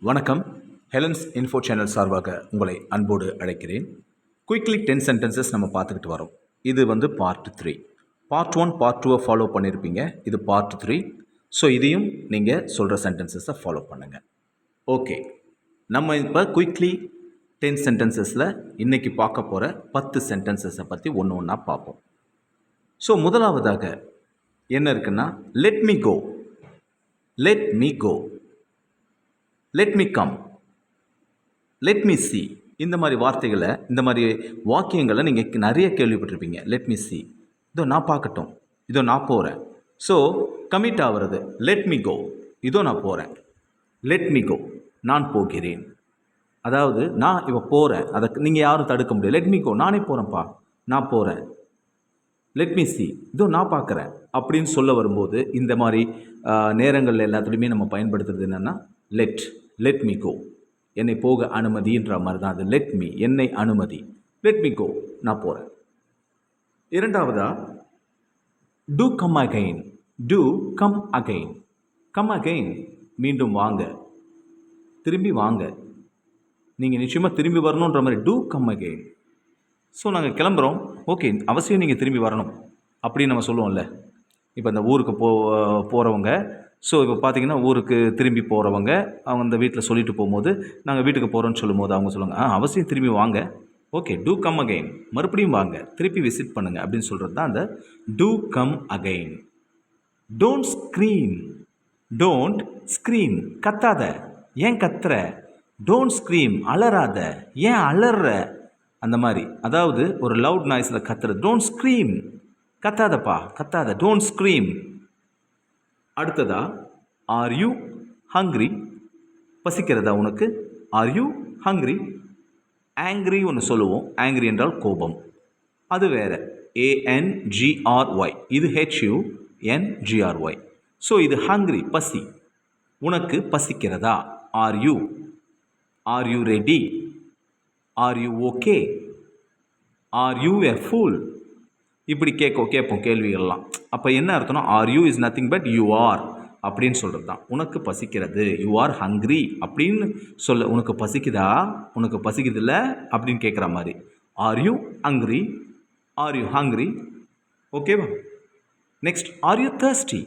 வணக்கம். Helen's info channel சார்பாக உங்களை அன்போடு அழைக்கிறேன். குயிக்லி 10 சென்டென்சஸ் நம்ம பார்த்துக்கிட்டு வரோம். இது வந்து பார்ட் 3. பார்ட் 1, பார்ட் 2 ஃபாலோ பண்ணியிருப்பீங்க. இது பார்ட் 3. ஸோ இதையும் நீங்கள் சொல்கிற சென்டென்சஸை ஃபாலோ பண்ணுங்கள். ஓகே, நம்ம இப்போ குயிக்லி 10 சென்டென்சஸில் இன்றைக்கி பார்க்க போகிற 10 சென்டென்சஸை பற்றி ஒன்று ஒன்றா பார்ப்போம். ஸோ முதலாவதாக என்ன இருக்குன்னா, let me go, let me go, let me come, let me see. இந்த மாதிரி வார்த்தைகளை, இந்த மாதிரி வாக்கியங்களை நீங்கள் நிறைய கேள்விப்பட்டிருப்பீங்க. லெட் மீ சி, இதோ நான் பார்க்கட்டும், இதோ நான் போகிறேன். ஸோ கமிட் ஆகிறது லெட் மீ கோ, இதோ நான் போகிறேன். லெட் மீ கோ, நான் போகிறேன். அதாவது நான் இப்போ போகிறேன், அதை நீங்கள் யாரும் தடுக்க முடியாது. லெட் மீ கோ, நானே போகிறேன்ப்பா, நான் போகிறேன். லெட் மீ சி, இதோ நான் பார்க்குறேன் அப்படின்னு சொல்ல வரும்போது இந்த மாதிரி நேரங்களில் எல்லாத்துலேயுமே நம்ம பயன்படுத்துறது என்னென்னா லெட் மீ கோ, என்னை போக அனுமதின்ற மாதிரி தான் அது. லெட் மீ, என்னை அனுமதி. லெட் மீ கோ, நான் போகிறேன். இரண்டாவதா, do come again, do come again. Come again, மீண்டும் வாங்க, திரும்பி வாங்க, நீங்கள் நிச்சயமாக திரும்பி வரணுன்ற மாதிரி. Two come again. ஸோ நாங்கள் கிளம்புறோம், ஓகே, அவசியம் நீங்கள் திரும்பி வரணும் அப்படின்னு நம்ம சொல்லுவோம்ல. இப்போ இந்த ஊருக்கு போகிறவங்க, ஸோ இப்போ பார்த்தீங்கன்னா ஊருக்கு திரும்பி போகிறவங்க, அவங்க அந்த வீட்டில் சொல்லிட்டு போகும்போது நாங்கள் வீட்டுக்கு போகிறோன்னு சொல்லும்போது அவங்க சொல்லுவாங்க, அவசியம் திரும்பி வாங்க, ஓகே, டூ கம் அகைன், மறுபடியும் வாங்க, திருப்பி விசிட் பண்ணுங்கள் அப்படின்னு சொல்கிறது தான் அந்த do come again. Don't scream, don't scream, கத்தாத, ஏன் கத்துற? டோன்ட் ஸ்க்ரீம், அலறாத, ஏன் அலற? அந்த மாதிரி, அதாவது ஒரு லவுட் நாய்ஸில் கத்துறது. டோன்ட் ஸ்க்ரீம், கத்தாதப்பா, கத்தாத, டோன்ட் ஸ்க்ரீம். அடுத்ததா, ஆர் யூ ஹங்க்ரி, பசிக்கிறதா உனக்கு? Are you hungry. ஆங்க்ரி ஒன்று சொல்லுவோம், ஆங்க்ரி என்றால் கோபம், அது வேறு. ANGRY, இது HUNGRY. ஸோ இது ஹங்க்ரி, பசி. உனக்கு பசிக்கிறதா? Are you, are you ready, are you okay, are you a fool. இப்படி கேட்போம் கேள்விகள்லாம். அப்போ என்ன அர்த்தம்னா, are you is nothing but you are அப்படின்னு சொல்கிறது தான். உனக்கு பசிக்கிறது, யூ ஆர் ஹங்க்ரி அப்படின்னு சொல்ல. உனக்கு பசிக்குதா, உனக்கு பசிக்குதில்ல அப்படின்னு கேட்குற மாதிரி. Are you hungry, are you hungry, ஓகேவா? நெக்ஸ்ட், ஆர் யூ thirsty,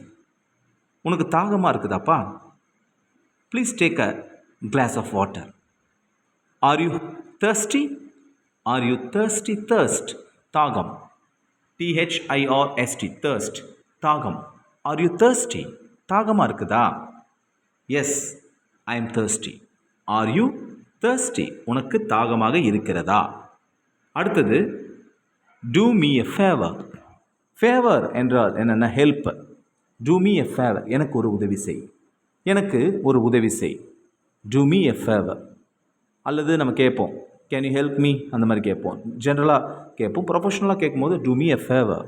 உனக்கு தாகமாக இருக்குதாப்பா? Please take a glass of water. Are you thirsty, are you thirsty, thirst, தாகம், THIRST, thirst, தாகம். ஆர் யூ thirsty, தாகமாக இருக்குதா? Yes, I am thirsty. Are you thirsty, உனக்கு தாகமாக இருக்கிறதா? அடுத்தது, do me a favour. Favour என்றால் என்னென்ன? Help. Do me a favour, எனக்கு ஒரு உதவி செய், எனக்கு ஒரு உதவி செய். Do me a favour. அல்லது நம்ம கேட்போம், கேன் யூ ஹெல்ப் மீ, அந்த மாதிரி கேட்போம். ஜென்ரலாக கேட்போம். ப்ரொஃபஷனலாக கேட்கும்போது do me a favour,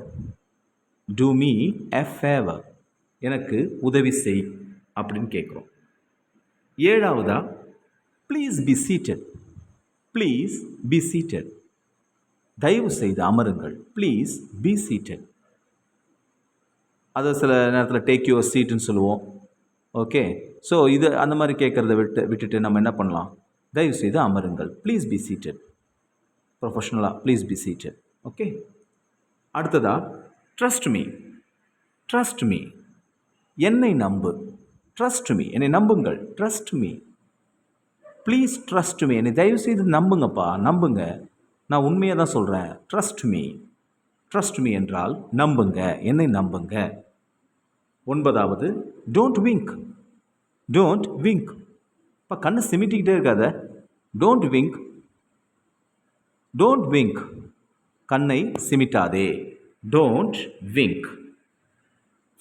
do me a favour, எனக்கு உதவி செய் அப்படின்னு கேட்குறோம். ஏழாவதா, please be seated, please be seated, தயவு செய்து அமருங்கள். Please be seated. அதை சில நேரத்தில் டேக் யுவர் சீட்டுன்னு சொல்லுவோம். ஓகே, ஸோ இது அந்த மாதிரி கேட்குறத விட்டுட்டு நம்ம என்ன பண்ணலாம்? தயவு செய்து அமருங்கள், ப்ளீஸ் பி சீட்டட். ப்ரொஃபஷனலாக ப்ளீஸ் பி சீட்டட். ஓகே. அடுத்ததா, ட்ரஸ்ட் மீ, ட்ரஸ்ட் மீ, என்னை நம்பு. ட்ரஸ்ட் மீ, என்னை நம்புங்கள். Trust me, please trust me, என்னை தயவு செய்து நம்புங்கப்பா, நம்புங்க, நான் உண்மையாக தான் சொல்கிறேன். ட்ரஸ்ட் மீ, ட்ரஸ்ட் மீ என்றால் நம்புங்க, என்னை நம்புங்க. ஒன்பதாவது, டோன்ட் விங்க், டோன்ட் விங்க், இப்போ கண்ணை சிமிட்டிக்கிட்டே இருக்காத. டோன்ட் விங்க், டோன்ட் விங்க், கண்ணை சிமிட்டாதே. Don't wink.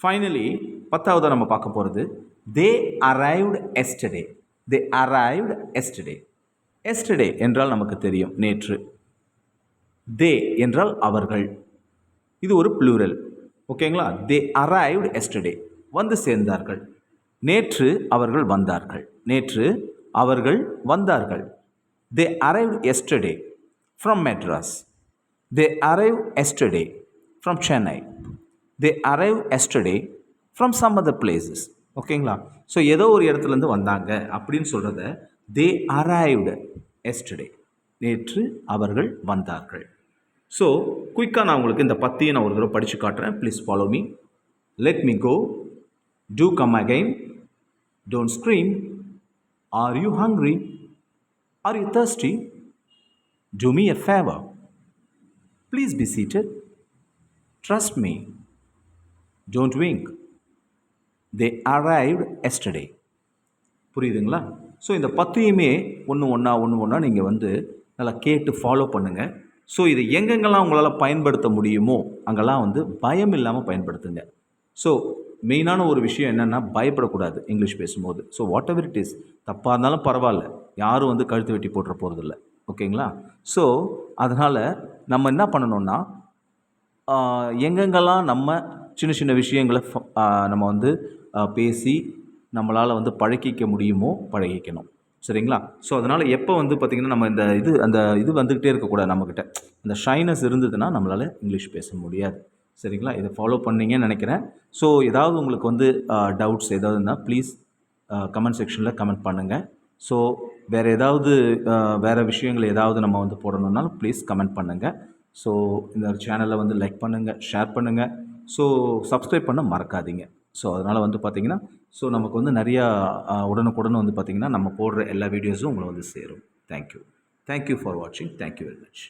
ஃபைனலி, பத்தாவதாக நம்ம பார்க்க போகிறது, they arrived yesterday. They arrived yesterday. Yesterday என்றால் நமக்கு தெரியும், நேற்று. தே என்றால் அவர்கள், இது ஒரு ப்ளூரல். ஓகேங்களா? தே அரைவ்டு எஸ்டர்டே, வந்து சேர்ந்தார்கள். நேற்று அவர்கள் வந்தார்கள், நேற்று அவர்கள் வந்தார்கள். They arrived yesterday from Madras. They arrive yesterday from Chennai. They arrived yesterday from some other places. ஓகேங்களா? ஸோ ஏதோ ஒரு இடத்துலேருந்து வந்தாங்க அப்படின்னு சொல்கிறத தே அரைவ்டு எஸ்டர்டே, நேற்று அவர்கள் வந்தார்கள். ஸோ குயிக்காக நான் உங்களுக்கு இந்த பத்தியை நான் ஒரு தடவை படித்து காட்டுறேன். Please follow me. Let me go, do come again, don't scream, are you hungry, are you thirsty, do me a favor, please be seated, trust me, don't wink, they arrived yesterday. புரியுதுங்களா? So இந்த பத்தையுமே ஒன்று ஒன்றா நீங்கள் வந்து நல்லா கேட்டு follow பண்ணுங்கள். So இதை எங்கெங்கெல்லாம் உங்களால் பயன்படுத்த முடியுமோ அங்கெல்லாம் வந்து பயம் இல்லாமல் பயன்படுத்துங்க. ஸோ மெயினான ஒரு விஷயம் என்னென்னா, பயப்படக்கூடாது இங்கிலீஷ் பேசும்போது. So what ever it is, தப்பாக இருந்தாலும் பரவாயில்ல, யாரும் வந்து கழுத்து வெட்டி போட்டுற போகிறதில்ல. ஓகேங்களா? ஸோ அதனால் நம்ம என்ன பண்ணணும்னா, எங்கெங்கெல்லாம் நம்ம சின்ன சின்ன விஷயங்களை நம்ம வந்து பேசி நம்மளால் வந்து பழகிக்க முடியுமோ பழகிக்கணும். சரிங்களா? ஸோ அதனால் எப்போ வந்து பார்த்திங்கன்னா நம்ம அந்த இது வந்துக்கிட்டே இருக்கக்கூடாது நம்மக்கிட்ட. அந்த ஷைனஸ் இருந்ததுன்னா நம்மளால் இங்கிலீஷ் பேச முடியாது. சரிங்களா? இதை ஃபாலோ பண்ணீங்கன்னு நினைக்கிறேன். ஸோ ஏதாவது உங்களுக்கு வந்து டவுட்ஸ் ஏதாவது இருந்தால் ப்ளீஸ் கமெண்ட் செக்ஷனில் கமெண்ட் பண்ணுங்கள். ஸோ வேறு ஏதாவது வேறு விஷயங்கள் ஏதாவது நம்ம வந்து போடணுன்னாலும் ப்ளீஸ் கமெண்ட் பண்ணுங்கள். ஸோ இந்த சேனலை வந்து லைக் பண்ணுங்கள், ஷேர் பண்ணுங்கள். ஸோ சப்ஸ்கிரைப் பண்ண மறக்காதீங்க. ஸோ அதனால் வந்து பார்த்திங்கன்னா, ஸோ நமக்கு வந்து நிறையா உடனுக்குடன் வந்து பார்த்திங்கன்னா நம்ம போடுற எல்லா வீடியோஸும் உங்களை வந்து சேரும். தேங்க்யூ ஃபார் வாட்சிங். Thank you very much.